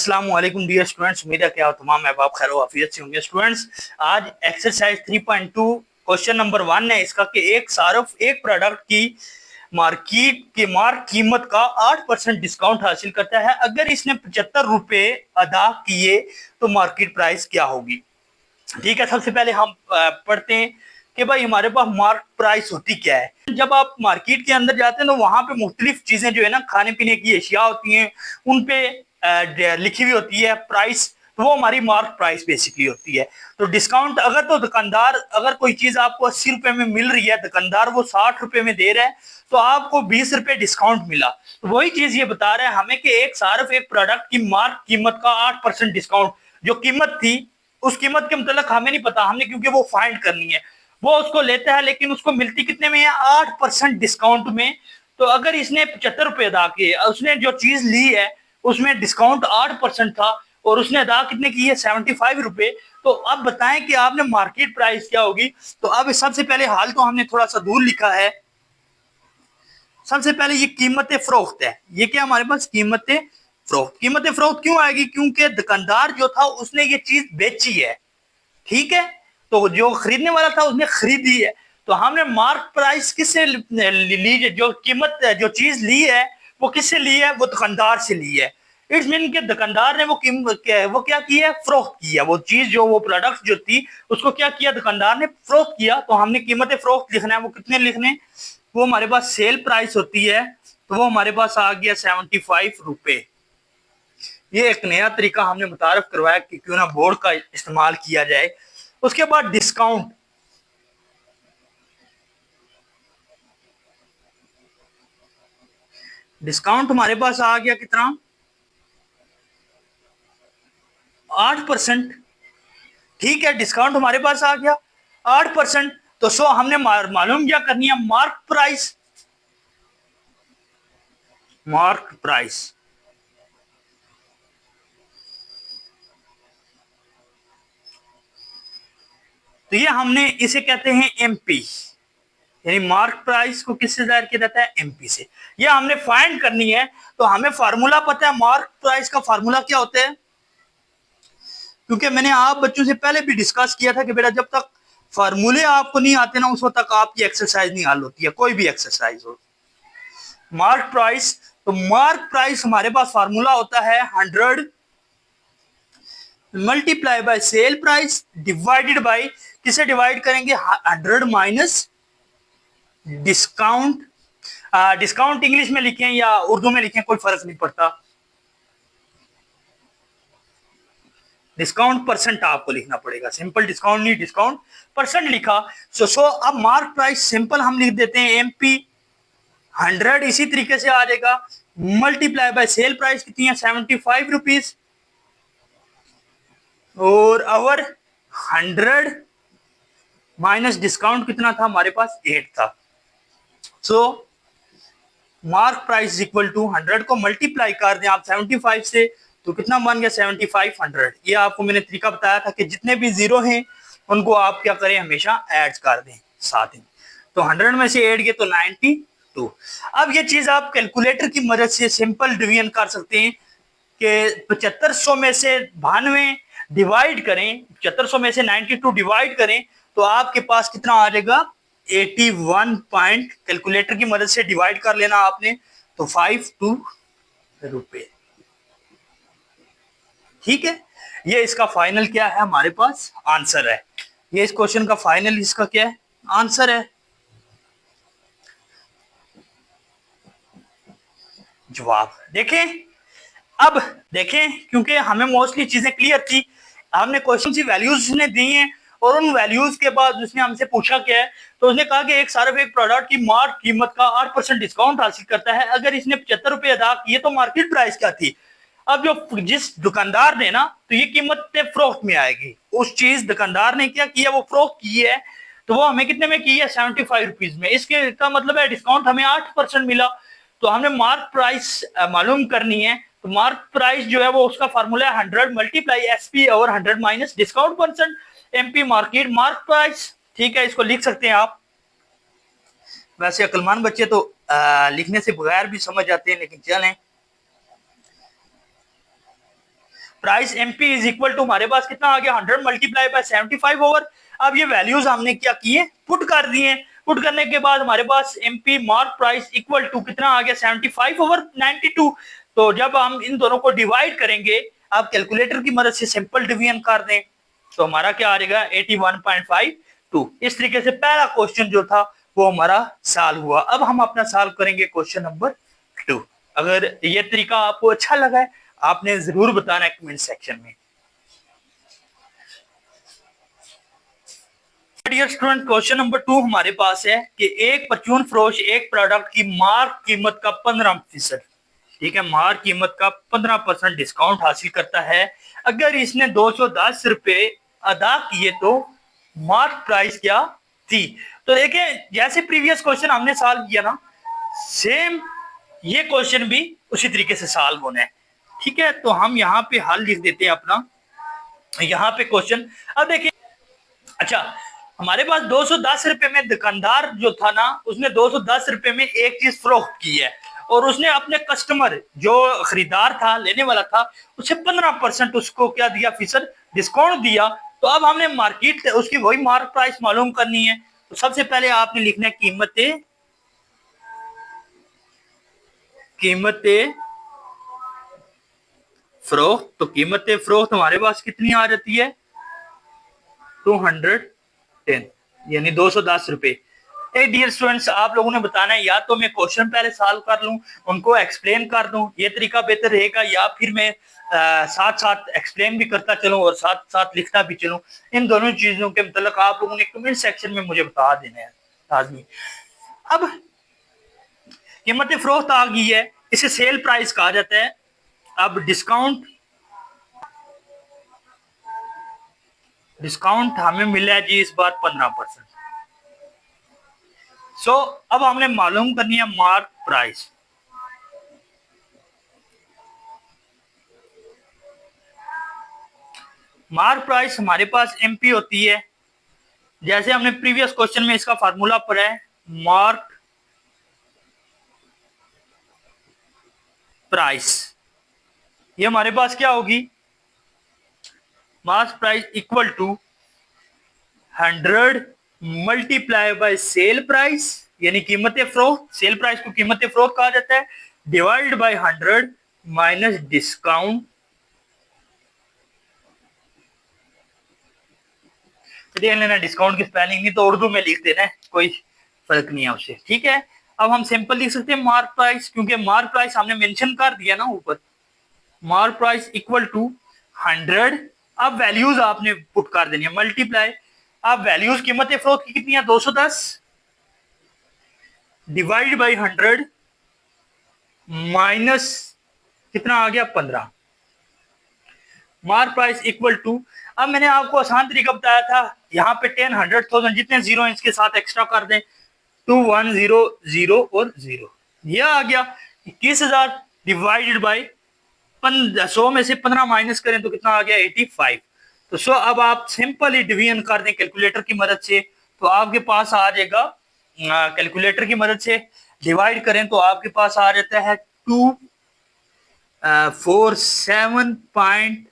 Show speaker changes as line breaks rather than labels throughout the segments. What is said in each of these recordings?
अस्सलाम वालेकुम dear students, उम्मीद है कि आप तमाम अहबाब खैर वाफियत से होंगे। स्टूडेंट्स, आज एक्सरसाइज 3.2 क्वेश्चन नंबर 1 है इसका कि एक सार्फ एक प्रोडक्ट की मार्केट की कीमत का 8% डिस्काउंट हासिल करता है। अगर इसने 75 रुपए अदा किए तो मार्केट प्राइस क्या होगी। ठीक है, सबसे पहले हम पढ़ते हैं कि भाई हमारे पास मार्क प्राइस होती क्या है। जब आप मार्केट के अंदर जाते हैं तो वहां पे मुख्तलिफ चीजें जो है ना, खाने पीने की अशिया होती हैं, उन पे लिखी हुई होती है प्राइस, तो वो हमारी मार्क प्राइस बेसिकली होती है। तो डिस्काउंट अगर तो दुकानदार अगर कोई चीज आपको 80 रुपए में मिल रही है, दुकानदार वो 60 रुपए में दे रहा है, तो आपको 20 रुपए डिस्काउंट मिला। तो वही चीज ये बता रहा है हमें कि एक सार्फ एक प्रोडक्ट की मार्क कीमत का 8% डिस्काउंट, जो कीमत थी उस कीमत के मतलब हमें नहीं पता, हमने क्योंकि वो फाइंड करनी है, वो उसको लेता है, लेकिन उसको मिलती कितने में है, 8% डिस्काउंट में। तो अगर इसने 75 रुपए अदा किए, उसने जो चीज ली है उसमें डिस्काउंट 8% था और उसने अदा कितने की है, 75 रुपए। तो अब बताएं कि आपने मार्केट प्राइस क्या होगी। तो अब सबसे पहले हाल तो हमने थोड़ा सा दूर लिखा है। सबसे पहले ये कीमत फरोख्त है, ये क्या हमारे पास कीमत फरोख्त। कीमत फरोख्त क्यों आएगी, क्योंकि दुकानदार जो था उसने ये चीज बेची है। ठीक है, तो जो खरीदने वाला था उसने खरीदी है। तो हमने मार्क प्राइस किससे ली, जो कीमत जो चीज ली है वो किससे ली है, वो दुकानदार से ली है। इट्स मीन के दुकानदार ने वो कीमत वो क्या की है, फरोख्त किया। वो चीज जो वो प्रोडक्ट जो थी उसको क्या किया, दुकानदार ने फरोख्त किया। तो हमने कीमत फरोख्त लिखना है, वो कितने लिखने, वो हमारे पास सेल प्राइस होती है, तो वो हमारे पास आ गया 75 रुपए। ये एक नया तरीका हमने मुतारफ करवाया कि क्यों ना बोर्ड का इस्तेमाल किया जाए। उसके बाद डिस्काउंट, डिस्काउंट हमारे पास आ गया कितना, 8%। ठीक है, डिस्काउंट हमारे पास आ गया 8%। तो सो हमने मालूम क्या करनी है, मार्क प्राइस। मार्क प्राइस तो ये हमने इसे कहते हैं एमपी, यानी मार्क प्राइस को किससे जाहिर किया जाता है, एमपी से। ये हमने फाइंड करनी है। तो हमें फार्मूला पता है, मार्क प्राइस का फार्मूला क्या होता है, क्योंकि मैंने आप बच्चों से पहले भी डिस्कस किया था कि बेटा जब तक फार्मूले आपको नहीं आते ना, उस वक्त तक आपकी एक्सरसाइज नहीं हल होती है, कोई भी एक्सरसाइज हो। मार्क प्राइस, तो मार्क प्राइस हमारे पास फार्मूला होता है 100 multiply by sale price divided by, किसे डिवाइड करेंगे, 100 माइनस डिस्काउंट। डिस्काउंट इंग्लिश में लिखें या उर्दू में लिखें कोई फर्क नहीं पड़ता, डिस्काउंट परसेंट आपको लिखना पड़ेगा, सिंपल डिस्काउंट नहीं, डिस्काउंट परसेंट लिखा। सो अब मार्क प्राइस सिंपल हम लिख देते हैं एमपी 100, इसी तरीके से आ जाएगा, मल्टीप्लाई बाय सेल प्राइस कितनी है, 75 रुपीज, और अवर 100 माइनस डिस्काउंट कितना था हमारे पास, 8 था। सो मार्क प्राइस इक्वल टू 100 को मल्टीप्लाई कर दें आप 75 से, तो कितना बन गया, 7500। ये आपको मैंने तरीका बताया था कि जितने भी जीरो हैं उनको आप क्या करें, हमेशा ऐड कर दें साथ ही। तो 100 में से ऐड किए तो 92। अब ये चीज आप कैलकुलेटर की मदद से सिंपल डिवीजन कर सकते हैं कि 7500 में से 92 डिवाइड करें, 7500 में से 92 डिवाइड करें, तो आपके पास कितना आ जाएगा, 81 पॉइंट। कैलकुलेटर की मदद से डिवाइड कर लेना आपने, तो 52 रुपए। ठीक है, ये इसका फाइनल क्या है, हमारे पास आंसर है। ये इस क्वेश्चन का फाइनल इसका क्या है, आंसर है, जवाब। देखें, अब देखें, क्योंकि हमें मोस्टली चीजें क्लियर थी, हमने क्वेश्चन की वैल्यूज उसने दी हैं और उन वैल्यूज के बाद उसने हमसे पूछा क्या है, तो उसने कहा कि एक सार्फ एक प्रोडक्ट की मार्क कीमत का 8% डिस्काउंट हासिल करता है। अगर इसने 75 रुपए अदा किए तो मार्केट प्राइस क्या थी। अब जो जिस दुकानदार ने ना, तो ये कीमत फरोख्त में आएगी, उस चीज दुकानदार ने क्या किया, वो फरोख्त की है, तो वो हमें कितने में की है, 75 रुपीज में। इसके का मतलब है डिस्काउंट हमें 8% मिला। तो हमने मार्क प्राइस मालूम करनी है। तो मार्क प्राइस जो है वो उसका फार्मूला है 100 मल्टीप्लाई एसपी और 100 minus discount percent MP market mark price. ठीक है, इसको लिख सकते हैं आप। वैसे अक्लमंद बच्चे तो लिखने से बगैर भी समझ जाते हैं, लेकिन चलें, price MP is equal to हमारे पास कितना आ गया 100 मल्टीप्लाई बाय 75 ओवर। अब ये वैल्यूज हमने क्या किए पुट कर दिए। पुट करने के बाद हमारे पास MP mark price equal to कितना आ गया 75 ओवर 92। तो जब हम इन दोनों को डिवाइड करेंगे, आप कैलकुलेटर की मदद से सिंपल डिवीजन कर दें तो हमारा क्या आ जाएगा 81.52। इस तरीके से पहला क्वेश्चन जो था वो हमारा सॉल्व हुआ। अब हम अपना सॉल्व करेंगे क्वेश्चन नंबर 2। अगर ये तरीका आपको अच्छा लगा है आपने जरूर बताना है कमेंट सेक्शन में। डियर स्टूडेंट, क्वेश्चन नंबर 2 हमारे पास है कि एक परचून फरोश एक प्रोडक्ट की मार्क कीमत का 15%, ठीक है, मार्क कीमत का 15% डिस्काउंट हासिल करता है। अगर इसने 210 रुपए अदा किए तो मार्क प्राइस क्या थी। तो देखें जैसे प्रीवियस क्वेश्चन हमने सॉल्व किया ना, सेम ये क्वेश्चन भी उसी तरीके से सॉल्व होना है, ठीक है। तो हम यहाँ पे हल लिख देते हैं अपना, यहाँ पे क्वेश्चन। अब देखिए, अच्छा हमारे पास 210 रुपए में दुकानदार जो था ना, उसने 210 रुपए में एक चीज फरोख्त की है और उसने अपने कस्टमर जो खरीदार था, लेने वाला था, उसे 15% उसको क्या दिया, फीसद डिस्काउंट दिया। तो अब हमने मार्केट उसकी वही मार्क प्राइस मालूम करनी है। तो सबसे पहले आपने लिखना है कीमतें फरोख्त। तो कीमतें फरोख्त हमारे पास कितनी आ जाती है 210, यानी 210 रुपए। डियर स्टूडेंट्स, आप लोगों ने बताना है या तो मैं क्वेश्चन पहले सॉल्व कर लूं, उनको एक्सप्लेन कर दूं, ये तरीका बेहतर रहेगा, या फिर मैं साथ साथ एक्सप्लेन भी करता चलूं और साथ साथ लिखता भी चलूं। इन दोनों चीजों के मतलब आप लोगों ने कमेंट सेक्शन में मुझे बता देना है लाजमी। अब कीमत फरोख्त आ गई है, इसे सेल प्राइस कहा जाता है। अब डिस्काउंट हमें मिला है जी इस बार 15%। सो अब हमने मालूम करनी है मार्क प्राइस। मार्क प्राइस हमारे पास एमपी होती है, जैसे हमने प्रीवियस क्वेश्चन में इसका फार्मूला पढ़ा है, मार्क प्राइस। ये हमारे पास क्या होगी, mark price equal to 100 multiply by cell price, यानी कीमत फरोख्त। सेल प्राइस को कीमत फरोख्त कहा जाता है, डिवाइड बाय 100 माइनस डिस्काउंट। देख लेना डिस्काउंट की स्पेलिंग, नहीं तो उर्दू में लिख देना, कोई फर्क नहीं है उससे, ठीक है। अब हम सिंपल लिख सकते हैं मार्क प्राइस, क्योंकि मार्क प्राइस हमने मेंशन कर दिया ना ऊपर, मार्क प्राइस इक्वल टू 100। अब वैल्यूज आपने पुट कर देनी है, मल्टीप्लाई। अब वैल्यूज कीमत फरोख्त की कितनी है 210 डिवाइड बाई 100 माइनस कितना आ गया 15। मार्क प्राइस इक्वल टू, अब मैंने आपको आसान तरीका बताया था, यहाँ पे 10, 100,000 जितने जीरो इसके साथ एक्स्ट्रा कर दें, 2 1 0 0 और 0, यह आ गया 21,000 डिवाइडेड बाई 100 में से 15 माइनस करें तो कितना आ गया 85। तो सो अब आप सिंपली डिवीजन कर दें कैलकुलेटर की मदद से, तो आपके पास आ जाएगा, कैलकुलेटर की मदद से डिवाइड करें तो आपके पास आ जाता है 247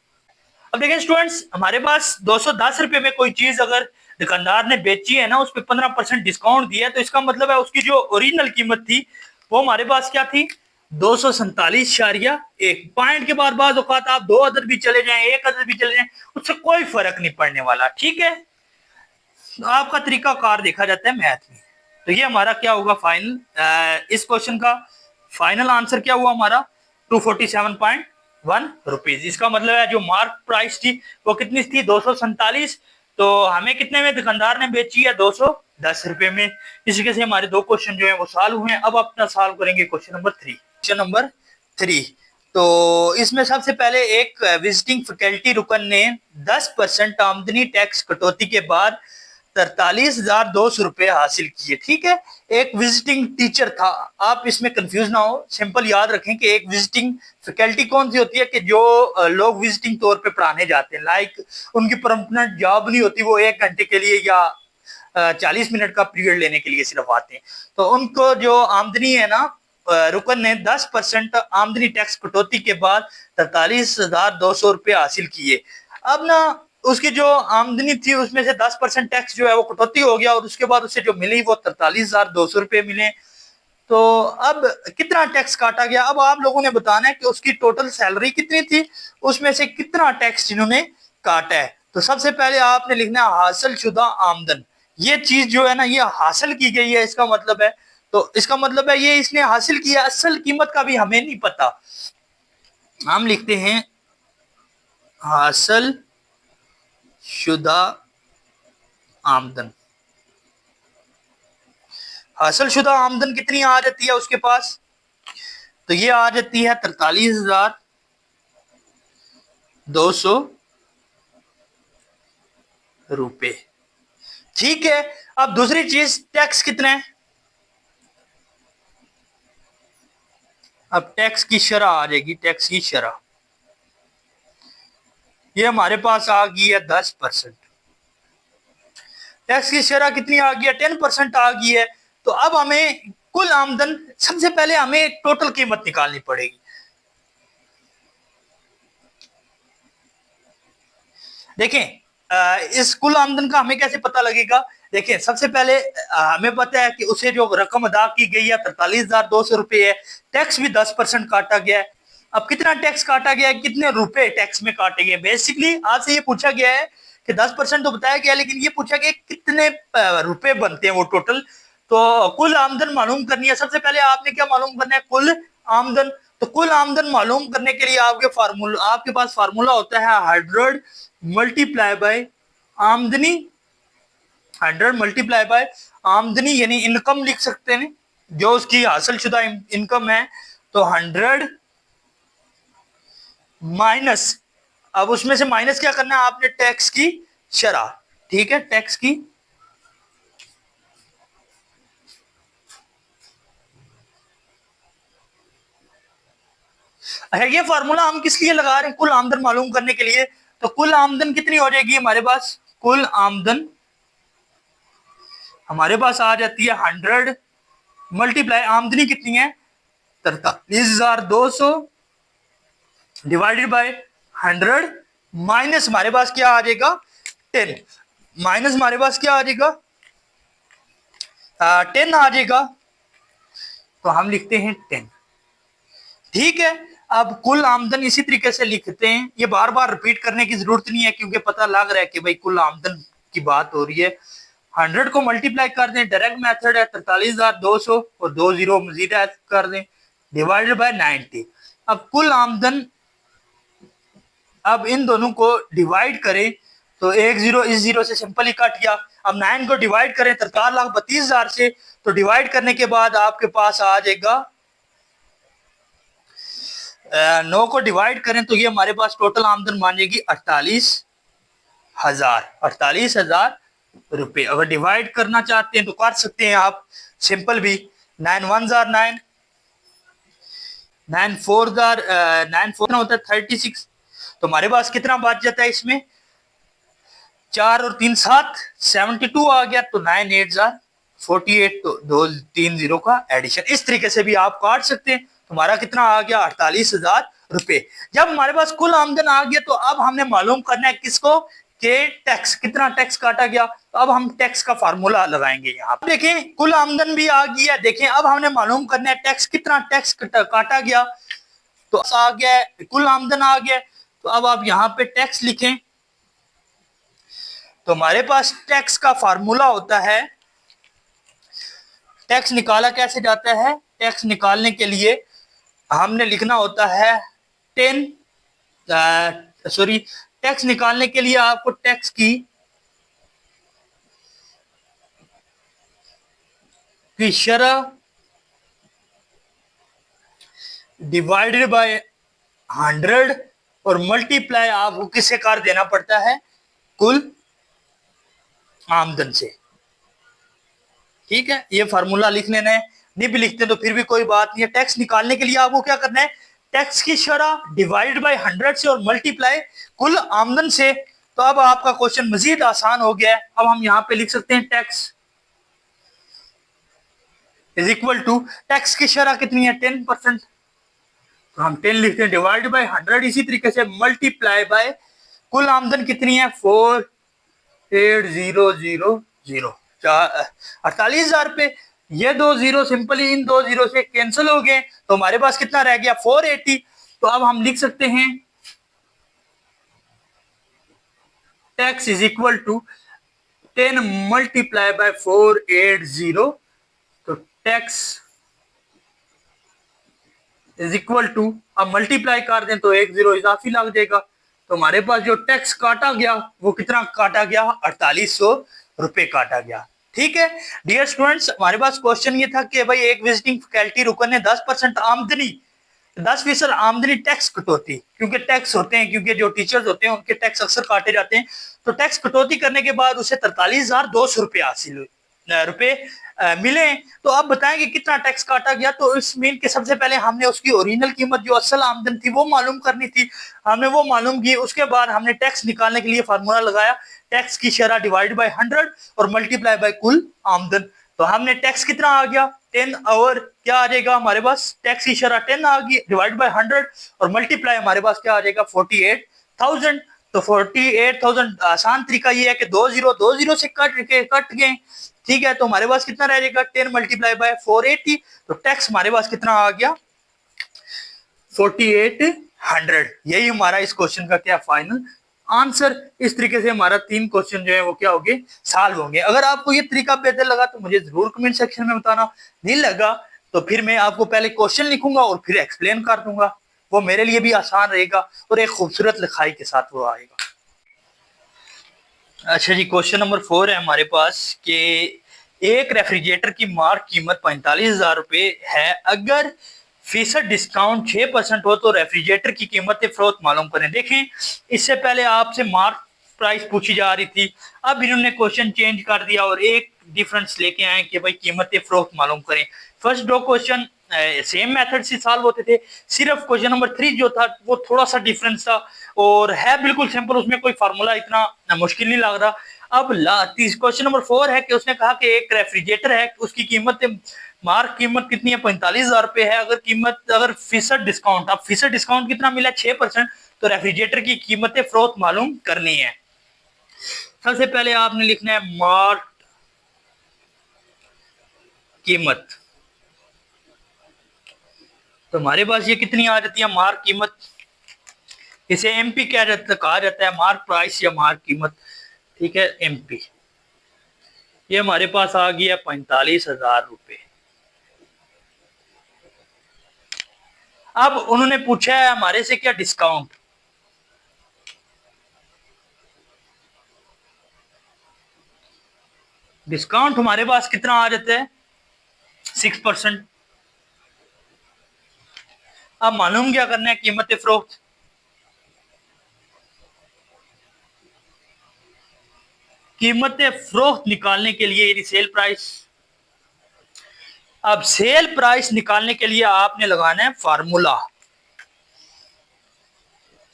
अब देखें स्टूडेंट्स, हमारे पास 210 रुपए में कोई चीज अगर दुकानदार ने बेची है ना, उस पर 15% डिस्काउंट दिया है, तो इसका मतलब है उसकी जो ओरिजिनल कीमत थी वो हमारे पास क्या थी 247.1। पॉइंट के बाद औकात आप 2 अदद भी चले जाएं, 1 अदद भी चले जाएं, उससे कोई फर्क नहीं पड़ने वाला, ठीक है। तो आपका तरीका कार देखा जाता है मैथ में। तो ये हमारा क्या होगा फाइनल, इस क्वेश्चन का फाइनल आंसर क्या हुआ हमारा 247.1 रुपीज। इसका मतलब है जो मार्क प्राइस थी वो कितनी थी 247, तो हमें कितने में दुकानदार ने बेची है 210 रुपए में। इस तरीके से हमारे 2 क्वेश्चन जो है वो सॉल्व हुए हैं। अब अपना सॉल्व करेंगे क्वेश्चन नंबर 3। क्वेश्चन नंबर 3, तो इसमें सबसे पहले एक विजिटिंग फैकल्टी रुकन ने 10% आमदनी टैक्स कटौती के बाद 43,200 रुपए हासिल किए, ठीक है। एक विजिटिंग टीचर था, आप इसमें कंफ्यूज ना हो, सिंपल याद रखें कि एक विजिटिंग फैकल्टी कौन सी होती है कि जो लोग विजिटिंग तौर पे पढ़ाने जाते हैं, लाइक उनकी परमानेंट जॉब नहीं होती, वो 1 घंटे के लिए या 40 मिनट का पीरियड लेने के लिए सिर्फ आते हैं। तो उनको जो आमदनी है ना रुकन ने 10% आमदनी टैक्स कटौती के बाद 43,200 रुपए हासिल किए। अब ना उसकी जो आमदनी थी उसमें से 10% टैक्स जो है वो कटौती हो गया और उसके बाद उसे जो मिली वो 43,200 रुपए मिले। तो अब कितना टैक्स काटा गया, अब आप लोगों ने बताना है कि उसकी टोटल सैलरी कितनी थी, उसमें से कितना टैक्स जिन्होंने काटा है। तो सबसे पहले आपने लिखना है हासिल शुदा आमदन। ये चीज जो है ना ये हासिल की गई है, इसका मतलब है, तो इसका मतलब है ये इसने हासिल किया, असल कीमत का भी हमें नहीं पता। हम लिखते हैं हासिल शुदा आमदन। हासिल शुदा आमदन कितनी आ जाती है उसके पास, तो ये आ जाती है 43,200 रुपए। ठीक है, अब दूसरी चीज टैक्स कितने है, अब टैक्स की शरह आ जाएगी, टैक्स की शरह ये हमारे पास आ गई है 10%। टैक्स की शरह कितनी आ गई है, 10% आ गई है। तो अब हमें कुल आमदन, सबसे पहले हमें टोटल कीमत निकालनी पड़ेगी। देखें इस कुल आमदन का हमें कैसे पता लगेगा। देखिए सबसे पहले हमें पता है कि उसे जो रकम अदा की गई है 43,200 रुपए है, टैक्स भी 10% काटा गया है। अब कितना टैक्स काटा गया है, कितने रुपए टैक्स में काटे गए, बेसिकली आपसे ये पूछा गया है कि 10% तो बताया गया, लेकिन ये पूछा गया कितने रुपए बनते हैं वो टोटल। तो कुल आमदन मालूम करनी है, सबसे पहले आपने क्या मालूम करना है, कुल आमदन। तो कुल आमदन मालूम करने के लिए आपके पास फार्मूला होता है 100 मल्टीप्लाई बाय आमदनी। 100 मल्टीप्लाई बाय आमदनी यानी इनकम लिख सकते हैं, जो उसकी हासिल शुदा इनकम है। तो 100 माइनस, अब उसमें से माइनस क्या करना है आपने, टैक्स की शरह। ठीक है, टैक्स की है, ये फार्मूला हम किस लिए लगा रहे हैं, कुल आमदन मालूम करने के लिए। तो कुल आमदन कितनी हो जाएगी हमारे पास, कुल आमदन हमारे पास आ जाती है 100 मल्टीप्लाई आमदनी कितनी है 43,200 डिवाइडेड बाय 100 माइनस हमारे पास क्या आ जाएगा 10, माइनस हमारे पास क्या आ जाएगा 10 आ जाएगा। तो हम लिखते हैं 10। ठीक है, अब कुल आमदन इसी तरीके से लिखते हैं, ये बार बार रिपीट करने की जरूरत नहीं है क्योंकि पता लग रहा है कि भाई कुल आमदन की बात हो रही है। 100 को मल्टीप्लाई कर दें, डायरेक्ट मेथड है 43,200 और 2 जीरो मजीद ऐड कर दें, डिवाइडेड बाय 90। अब कुल आमदन, अब इन दोनों को डिवाइड करें तो एक जीरो इस जीरो से सिंपल ही कट गया। अब 9 को डिवाइड करें 43,32,000 से, तो डिवाइड करने के बाद आपके पास आ जाएगा 9 को डिवाइड करें तो ये हमारे पास टोटल आमदन मान जाएगी 48,000 रुपए। अगर डिवाइड करना चाहते हैं तो कर सकते हैं आप सिंपल भी, 9 1 जार 9, 9 4 जार 9 4 होता है 36। तो हमारे पास कितना बच जाता है इसमें, 4 और 3 7 72 आ गया। तो 9 8 जार 48, तो 2 3 जीरो का एडिशन, इस तरीके से भी आप काट सकते हैं। तुम्हारा कितना आ गया 48,000 रुपए। जब हमारे पास कुल आमदन आ गया तो अब हमने मालूम करना है किसको, के टैक्स, कितना टैक्स काटा गया। तो अब हम टैक्स का फार्मूला लगाएंगे यहाँ पे। देखें कुल आमदन भी आ गई है, देखें अब हमने मालूम करना है टैक्स, कितना टैक्स काटा गया। तो आ गया कुल आमदन आ गया, तो अब आप यहाँ पे टैक्स लिखें। तो हमारे पास टैक्स का फार्मूला होता है, टैक्स निकाला कैसे जाता है, टैक्स निकालने के लिए हमने लिखना होता है 10 सॉरी टैक्स निकालने के लिए आपको टैक्स की शरह डिवाइडेड बाय 100 और मल्टीप्लाई आपको किससे कर देना पड़ता है, कुल आमदन से। ठीक है, ये फार्मूला लिख लेना है, नहीं भी लिखते तो फिर भी कोई बात नहीं है। टैक्स निकालने के लिए आपको क्या करना है, टैक्स की शरह डिवाइड बाय 100 से और मल्टीप्लाई कुल आमदन से। तो अब आपका क्वेश्चन मजीद आसान हो गया है। अब हम यहाँ पे लिख सकते हैं इज इक्वल टू टैक्स की शरह कितनी है 10%, तो हम 10 लिखते हैं डिवाइड बाय 100, इसी तरीके से मल्टीप्लाई बाय कुल आमदन कितनी है 48,000, 48,000 रुपए। ये दो जीरो सिंपली इन दो जीरो से कैंसिल हो गए, तो हमारे पास कितना रह गया 480। तो अब हम लिख सकते हैं tax is equal to 10 multiply by 480, तो टैक्स इज इक्वल टू, अब मल्टीप्लाई कर दें तो एक जीरो इजाफी लग जाएगा, तो हमारे पास जो टैक्स काटा गया वो कितना काटा गया 4800 रुपए काटा गया। ठीक है डियर स्टूडेंट्स, हमारे पास क्वेश्चन ये था कि भाई एक विजिटिंग फैकल्टी रुकन ने 10% आमदनी 10% आमदनी टैक्स कटौती, क्योंकि टैक्स होते हैं, क्योंकि जो टीचर्स होते हैं उनके टैक्स अक्सर काटे जाते हैं, तो टैक्स कटौती करने के बाद उसे 43,200 रुपए हासिल रुपए मिले। तो आप बताएंगे कितना टैक्स काटा गया, तो इस मीन के सबसे पहले हमने उसकी ओरिजिनल कीमत जो असल आमदन थी वो मालूम करनी थी, हमने वो मालूम की। उसके बाद हमने टैक्स निकालने के लिए फार्मूला लगाया, टैक्स की शरह डिवाइड बाय 100 और मल्टीप्लाई बाय कुल आमदन। तो हमने टैक्स कितना आ गया 10 और क्या आ जाएगा हमारे पास, टैक्स की शरह 10 आ गई डिवाइड बाय 100 और मल्टीप्लाई हमारे पास क्या आ जाएगा 48,000। तो 48,000 आसान तरीका ये है कि दो जीरो से कट गए, ठीक है, तो हमारे पास कितना रह जाएगा 10 मल्टीप्लाई बाय 480, तो टैक्स हमारे पास कितना आ गया 4800। यही हमारा इस क्वेश्चन का क्या फाइनल आंसर। इस तरीके से हमारा 3 क्वेश्चन जो है वो क्या होंगे सॉल्व होंगे। अगर आपको ये तरीका बेहतर लगा तो मुझे जरूर कमेंट सेक्शन में बताना, नहीं लगा तो फिर मैं आपको पहले क्वेश्चन लिखूंगा और फिर एक्सप्लेन कर दूंगा, वो मेरे लिए भी आसान रहेगा और एक खूबसूरत लिखाई के साथ वो आएगा। अच्छा जी, क्वेश्चन नंबर 4 है हमारे पास कि एक रेफ्रिजरेटर की मार्क कीमत 45,000 रुपए है, अगर फीसद डिस्काउंट 6% हो तो रेफ्रिजरेटर की कीमत फरोख्त मालूम करें। देखें इससे पहले आपसे मार्क प्राइस पूछी जा रही थी, अब इन्होंने क्वेश्चन चेंज कर दिया और एक डिफरेंस लेके आए कि भाई कीमत फरोख्त मालूम करें। फर्स्ट दो क्वेश्चन सेम मेथड से सॉल्व होते थे, सिर्फ क्वेश्चन नंबर 3 जो था वो थोड़ा सा डिफरेंस था और है बिल्कुल सिंपल, उसमें कोई फार्मूला इतना मुश्किल नहीं लग रहा। अब क्वेश्चन नंबर 4 है कि उसने कहा कि एक रेफ्रिजरेटर है, उसकी कीमत मार्क कीमत कितनी है 45,000 रुपए है, अगर फीसद डिस्काउंट, अब फीसद डिस्काउंट कितना मिला 6%, तो रेफ्रिजरेटर की कीमत फरोख्त मालूम करनी है। सबसे पहले आपने लिखना है मार्क कीमत, तो हमारे पास ये कितनी आ जाती है मार्क कीमत, इसे एमपी कहा जाता है, मार्क प्राइस या मार्क कीमत, ठीक है एमपी। ये हमारे पास आ गया 45,000 रुपए। अब उन्होंने पूछा है हमारे से क्या डिस्काउंट, डिस्काउंट हमारे पास कितना आ जाता है 6%। अब मालूम क्या करना है कीमत फरोख्त, कीमत फरोख्त निकालने के लिए यानी सेल प्राइस। अब सेल प्राइस निकालने के लिए आपने लगाना है फार्मूला,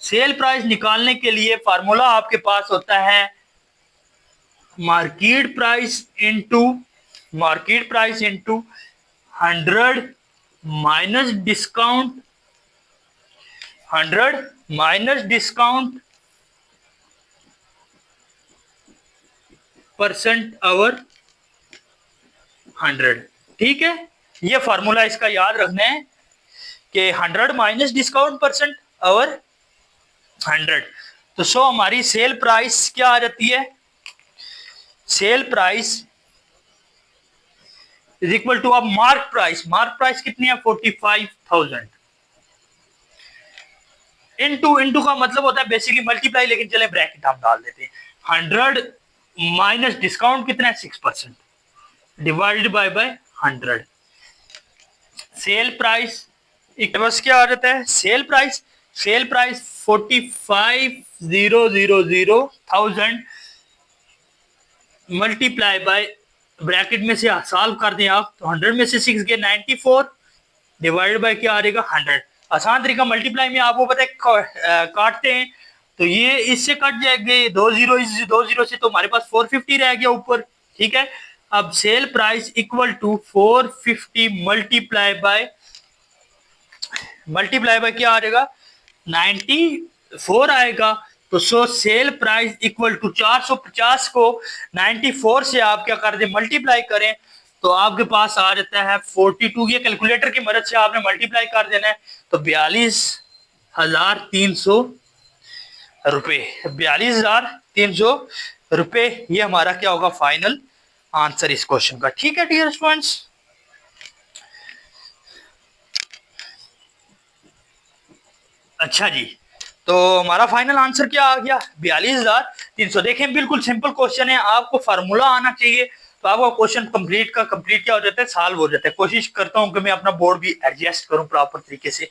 सेल प्राइस निकालने के लिए फार्मूला आपके पास होता है market price into 100 minus discount, 100 minus discount percent over 100। ठीक है, ये फार्मूला इसका याद रखना है कि 100 माइनस डिस्काउंट परसेंट ओवर 100। तो सो हमारी सेल प्राइस क्या आ जाती है, sell price is equal to, अब मार्क प्राइस कितनी है 45,000 इनटू का मतलब होता है बेसिकली मल्टीप्लाई, लेकिन चले ब्रैकेट हम डाल देते हैं। 100 माइनस डिस्काउंट कितना है 6% डिवाइडेड बाय 100। सेल प्राइस बस क्या आ जाता है sell price 45,000 multiply by bracket में से सॉल्व कर दें आप तो 100 में से 6 गए 94 डिवाइडेड बाय क्या आ जाएगा 100। आसान तरीका मल्टीप्लाई में आपको पता है काटते हैं तो ये इससे कट जाएंगे 2 जीरो से, तो हमारे पास 450 रह गया ऊपर। ठीक है, अब sell price equal to 450 multiply by क्या आ जाएगा, 94 आएगा। तो so sell price equal to 450 को 94 से आप क्या कर दे, मल्टीप्लाई करें, तो आपके पास आ जाता है 42। ये कैलकुलेटर की मदद से आपने मल्टीप्लाई कर देना है, तो 42,300 रुपए, 42,300 रुपए ये हमारा क्या होगा, फाइनल आंसर इस क्वेश्चन का। ठीक है डियर स्टूडेंट्स। अच्छा जी, तो हमारा फाइनल आंसर क्या आ गया, 42,300। देखें बिल्कुल सिंपल क्वेश्चन है, आपको फार्मूला आना चाहिए तो आपका क्वेश्चन कंप्लीट क्या हो जाता है, सॉल्व हो जाता है। कोशिश करता हूं कि मैं अपना बोर्ड भी एडजस्ट करूं प्रॉपर तरीके से।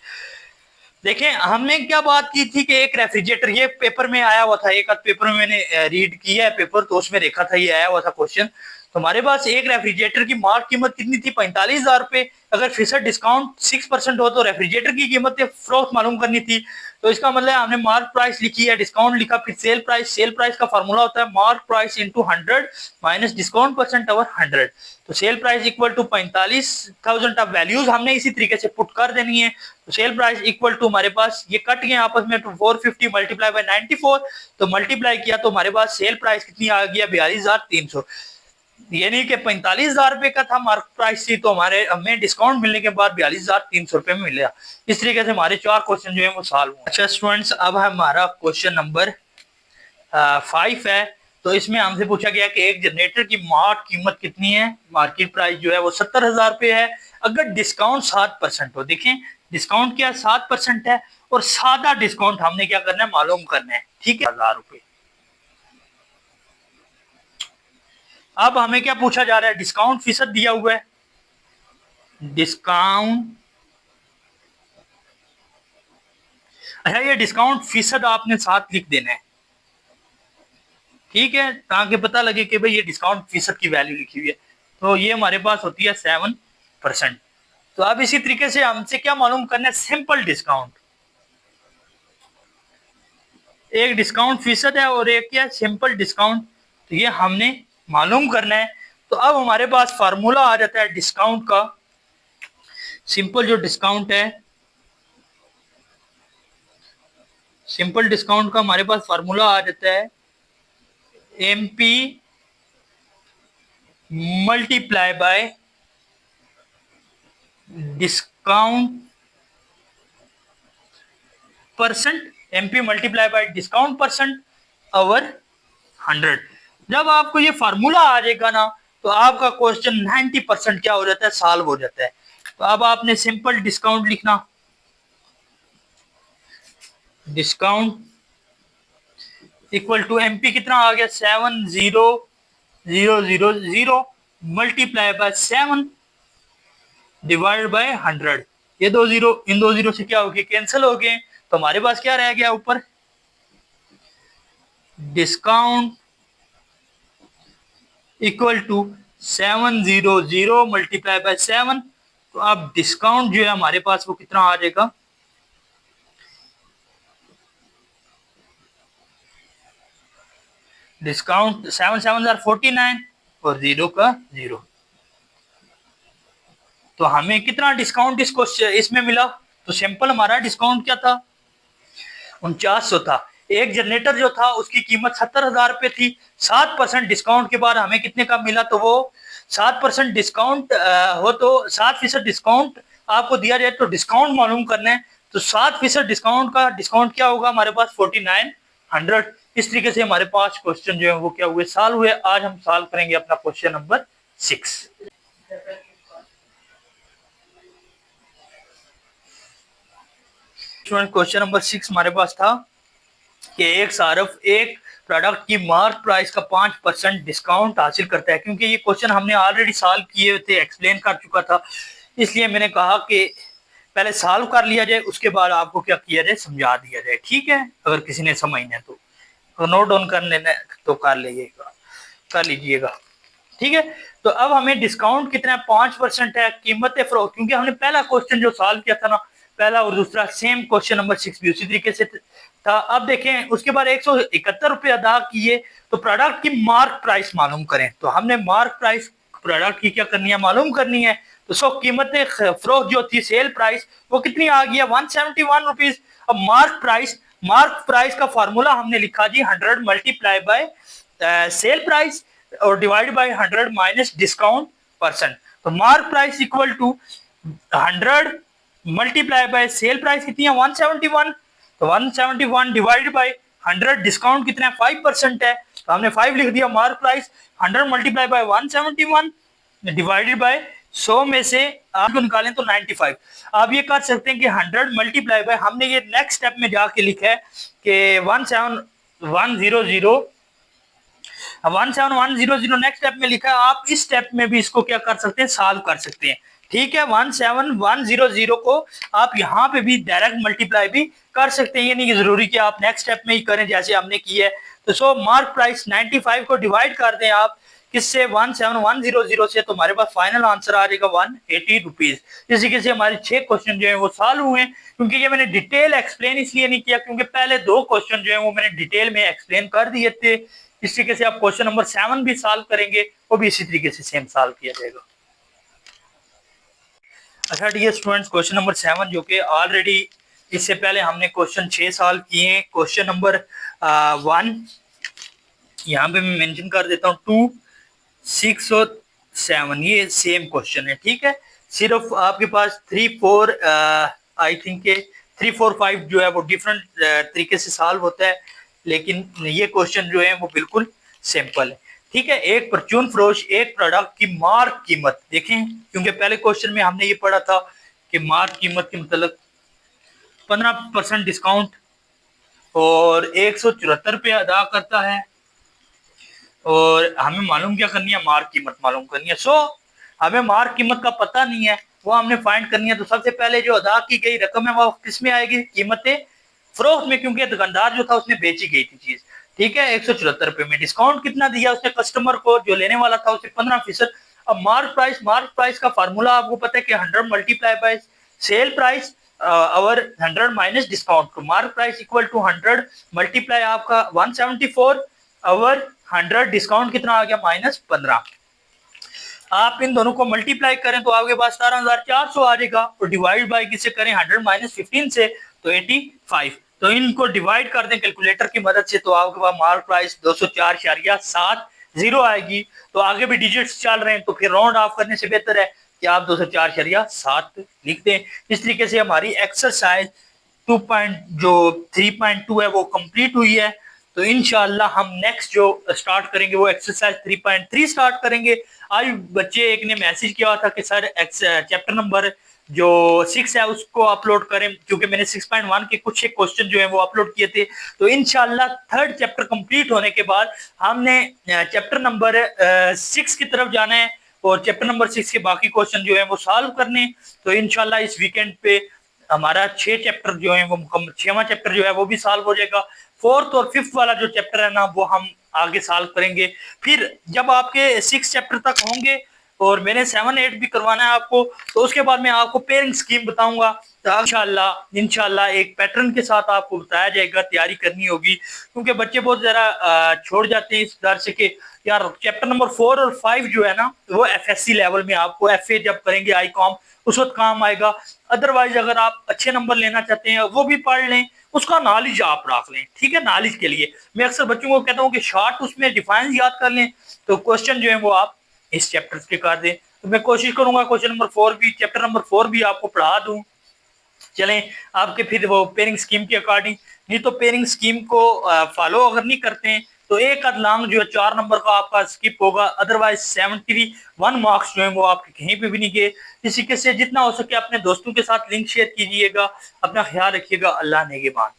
देखें हमने क्या बात की थी कि एक रेफ्रिजरेटर, ये पेपर में आया हुआ था, एक आध पेपर में मैंने रीड किया है पेपर, तो उसमें देखा था ये आया हुआ था क्वेश्चन। तो हमारे पास एक रेफ्रिजरेटर की मार्क कीमत कितनी थी, 45,000 रुपए। अगर फीसद डिस्काउंट 6% हो तो रेफ्रिजरेटर की कीमत फरोख्त मालूम करनी थी। तो इसका मतलब हमने मार्क प्राइस लिखी है, डिस्काउंट लिखा, फिर सेल प्राइस। सेल प्राइस का फॉर्मूला होता है mark price into 100 minus discount percent over 100। तो सेल प्राइस इक्वल टू 45,000। अब वैल्यूज हमने इसी तरीके से पुट कर देनी है। तो सेल प्राइस इक्वल टू हमारे पास ये कट गए आपस में, तो 450 मल्टीप्लाई बाय 94, तो मल्टीप्लाई किया तो हमारे पास सेल प्राइस कितनी आ गया, 42,300। यानी कि 45,000 रुपए का था मार्क प्राइस थी, तो हमारे हमें डिस्काउंट मिलने के बाद 42,300 रुपए में मिलेगा। इस तरीके से हमारे 4 क्वेश्चन जो है वो सॉल्व हुए। अच्छा स्टूडेंट्स, अब हमारा क्वेश्चन नंबर 5 है। तो इसमें हमसे पूछा गया कि एक जनरेटर की मार्क कीमत कितनी है, मार्केट प्राइस जो है वो 70,000 रुपए है, अगर डिस्काउंट 7% हो। देखें डिस्काउंट क्या 7% है, और सादा डिस्काउंट हमने क्या करना है, मालूम करना है। ठीक है, 1000 रुपए। अब हमें क्या पूछा जा रहा है, डिस्काउंट फीसद दिया हुआ है, डिस्काउंट। अच्छा ये डिस्काउंट फीसद आपने साथ लिख देना है, ठीक है, ताकि पता लगे कि भाई ये डिस्काउंट फीसद की वैल्यू लिखी हुई है। तो ये हमारे पास होती है 7%। तो अब इसी तरीके से हमसे क्या मालूम करना है, सिंपल डिस्काउंट। एक डिस्काउंट फीसद है और एक क्या सिंपल डिस्काउंट, तो ये हमने मालूम करना है। तो अब हमारे पास फार्मूला आ जाता है डिस्काउंट का। सिंपल जो डिस्काउंट है, सिंपल डिस्काउंट का हमारे पास फार्मूला आ जाता है MP multiply by discount percent, MP multiply by discount percent over 100। जब आपको ये फार्मूला आ जाएगा ना, तो आपका क्वेश्चन 90% क्या हो जाता है, सॉल्व हो जाता है। तो अब आपने सिंपल डिस्काउंट लिखना, डिस्काउंट इक्वल टू एमपी कितना आ गया, 70,000 मल्टीप्लाई बाय 7 डिवाइड बाय 100। ये दो जीरो इन दो जीरो से क्या हो गए, कैंसिल हो गए। तो हमारे पास क्या रह गया ऊपर, discount equal to 700 multiply by 7। तो अब डिस्काउंट जो है हमारे पास वो कितना आ जाएगा, डिस्काउंट 7 7 49 और 0 का 0। तो हमें कितना डिस्काउंट इसमें मिला। तो सिंपल हमारा डिस्काउंट क्या था, 4900 था। एक जनरेटर जो था उसकी कीमत 70,000 रुपए थी। 7% डिस्काउंट के बाद हमें कितने का मिला, तो वो 7% डिस्काउंट हो तो 7% डिस्काउंट आपको दिया जाए तो डिस्काउंट मालूम करना है। तो 7% डिस्काउंट का डिस्काउंट क्या होगा हमारे पास, 4900। इस तरीके से हमारे 5 क्वेश्चन जो है वो क्या हुए, सॉल्व हुए। आज हम सॉल्व करेंगे अपना क्वेश्चन नंबर 6। क्वेश्चन नंबर 6 हमारे पास था कि एक सारफ एक प्रोडक्ट की मार्क प्राइस का 5% डिस्काउंट हासिल करता है। क्योंकि ये क्वेश्चन हमने ऑलरेडी सॉल्व किए थे, एक्सप्लेन कर चुका था, इसलिए मैंने कहा कि पहले सॉल्व कर लिया जाए, उसके बाद आपको क्या किया जाए, समझा दिया जाए। ठीक है, अगर किसी ने समझना है तो नोट डाउन कर लेना तो कर लीजिएगा। ठीक है, तो अब हमें डिस्काउंट कितना है, 5% है, कीमत फरोख्त। क्योंकि हमने पहला क्वेश्चन जो सॉल्व किया था ना, पहला और दूसरा सेम, क्वेश्चन नंबर 6 भी उसी तरीके से था। अब देखें उसके बाद 171 रुपए अदा किए, तो प्रोडक्ट की मार्क प्राइस मालूम करें। तो हमने मार्क प्राइस प्रोडक्ट की क्या करनी है, मालूम करनी है। तो सो कीमत फरोख्त जो थी, सेल प्राइस, वो कितनी आ गई है, 171 रुपीज। अब मार्क प्राइस का फार्मूला हमने लिखा जी 100 मल्टीप्लाई बाय सेल प्राइस और divide by 100 minus discount percent. तो mark price equal to 100 multiply by cell price कितनी है, 171। तो 171 डिवाइड बाय 100 डिस्काउंट कितना है, 5% है, तो हमने 5 लिख दिया। Mark price 100 multiply bye 171 divided by 100 में से आपको निकालें तो 95। आप ये कर सकते हैं कि 100 मल्टीप्लाई बाय, हमने ये नेक्स्ट स्टेप में जाके लिखा है कि 17100 नेक्स्ट स्टेप में लिखा है। आप इस स्टेप में भी इसको क्या कर सकते हैं, सॉल्व कर सकते हैं। ठीक है, 17100 को आप यहाँ पे भी डायरेक्ट मल्टीप्लाई भी कर सकते हैं, ये नहीं जरूरी कि आप नेक्स्ट स्टेप में ही करें जैसे हमने किया है। तो सो मार्क प्राइस 95 को डिवाइड कर दें आप किससे, 17100 से, तो हमारे पास फाइनल आंसर आ जाएगा 180 रुपीज। इस तरीके से हमारे 6 क्वेश्चन जो है वो सॉल्व हुए हैं। क्योंकि ये मैंने डिटेल एक्सप्लेन इसलिए नहीं किया क्योंकि पहले 2 क्वेश्चन जो है वो मैंने डिटेल में एक्सप्लेन कर दिए थे। इस तरीके से आप क्वेश्चन नंबर 7 भी सॉल्व करेंगे, वो भी इसी तरीके से सेम सॉल्व किया जाएगा। अच्छा डियर स्टूडेंट्स, क्वेश्चन नंबर 7 जो कि ऑलरेडी इससे पहले हमने क्वेश्चन 6 सॉल्व किए हैं। क्वेश्चन नंबर 1 यहाँ पे मैं मेंशन कर देता हूँ, 2, 6 और 7 ये सेम क्वेश्चन है। ठीक है, सिर्फ आपके पास 3, 4 आई थिंक 3, 4, 5 जो है वो डिफरेंट तरीके से सॉल्व होता है, लेकिन ये क्वेश्चन जो है वो बिल्कुल सिंपल है। ठीक है, एक परचून फरोश एक प्रोडक्ट की मार्क कीमत देखें, क्योंकि पहले क्वेश्चन में हमने ये पढ़ा था कि मार्क कीमत के मतलब 15% डिस्काउंट और 174 रुपये अदा करता है, और हमें मालूम क्या करनी है, मार्क कीमत मालूम करनी है। सो हमें मार्क कीमत का पता नहीं है, वो हमने फाइंड करनी है। तो सबसे पहले जो अदा की गई रकम है वो किस में आएगी, कीमत फरोख्त में, क्योंकि दुकानदार जो था उसने बेची गई थी चीज। ठीक है, 174 रुपए में। डिस्काउंट कितना दिया उसने कस्टमर को, जो लेने वाला था उसे 15%। अब मार्क प्राइस का फार्मूला आपको पता है कि 100 मल्टीप्लाई बाय सेल प्राइस और 100 माइनस डिस्काउंट। तो mark price equal to 100 multiply आपका 174 और 100 डिस्काउंट कितना आ गया, -15। आप इन दोनों को मल्टीप्लाई करें तो आपके पास 17,400 आ जाएगा, और डिवाइड बाय किससे करें, 100 माइनस 15 से, तो 85। तो इनको डिवाइड कर दें कैलकुलेटर की मदद से, तो आपके पास मार्क प्राइस 204.70 आएगी। तो आगे भी डिजिट्स चल रहे हैं, तो फिर राउंड ऑफ करने से बेहतर है कि आप 204.7 लिख दें। इस तरीके से हमारी एक्सरसाइज 3.2 है वो कंप्लीट हुई है। तो इंशाल्लाह हम नेक्स्ट जो स्टार्ट करेंगे वो एक्सरसाइज 3.3 स्टार्ट करेंगे। आज बच्चे एक ने मैसेज किया था कि सर चैप्टर नंबर जो 6 है उसको अपलोड करें, क्योंकि मैंने 6.1 के कुछ एक क्वेश्चन जो है वो अपलोड किए थे। तो इंशाल्लाह 3rd चैप्टर कंप्लीट होने के बाद हमने चैप्टर नंबर 6 की तरफ जाना है, और चैप्टर नंबर 6 के बाकी क्वेश्चन जो है वो सॉल्व करने। तो इंशाल्लाह इस वीकेंड पे हमारा 6 चैप्टर जो है वो मुकम्मल, 6वां चैप्टर जो है वो भी सॉल्व हो जाएगा। 4th और 5th वाला जो चैप्टर है ना वो हम आगे सॉल्व करेंगे। फिर जब आपके 6 चैप्टर तक होंगे और मैंने 7, 8 भी करवाना है आपको, तो उसके बाद मैं आपको पेयरिंग स्कीम बताऊंगा। तो इंशाल्लाह एक पैटर्न के साथ आपको बताया जाएगा, तैयारी करनी होगी, क्योंकि बच्चे बहुत जरा छोड़ जाते हैं इस डर से कि यार चैप्टर नंबर 4 और 5 जो है ना वो FSC लेवल में, आपको FA जब करेंगे ICOM उस वक्त काम आएगा। अदरवाइज अगर आप अच्छे नंबर लेना चाहते हैं वो भी पढ़ लें, उसका नॉलेज आप रख लें। ठीक है, नॉलेज के लिए मैं अक्सर बच्चों को कहता हूँ कि शॉर्ट उसमें डिफाइन याद कर लें, तो क्वेश्चन जो है वो आप इस चैप्टर के कर दें। तो मैं कोशिश करूंगा क्वेश्चन नंबर 4 भी, चैप्टर नंबर 4 भी आपको पढ़ा दूं। चलें आपके फिर वो पेयरिंग स्कीम के अकॉर्डिंग, नहीं तो पेयरिंग स्कीम को फॉलो अगर नहीं करते हैं तो एक आध लॉन्ग जो है 4 नंबर का आपका स्किप होगा। अदरवाइज 71 मार्क्स जो है वो आपके कहीं पे भी नहीं गए। इसी के से जितना हो सके अपने दोस्तों के साथ लिंक शेयर कीजिएगा। अपना ख्याल रखिएगा। अल्लाह नेगेबान।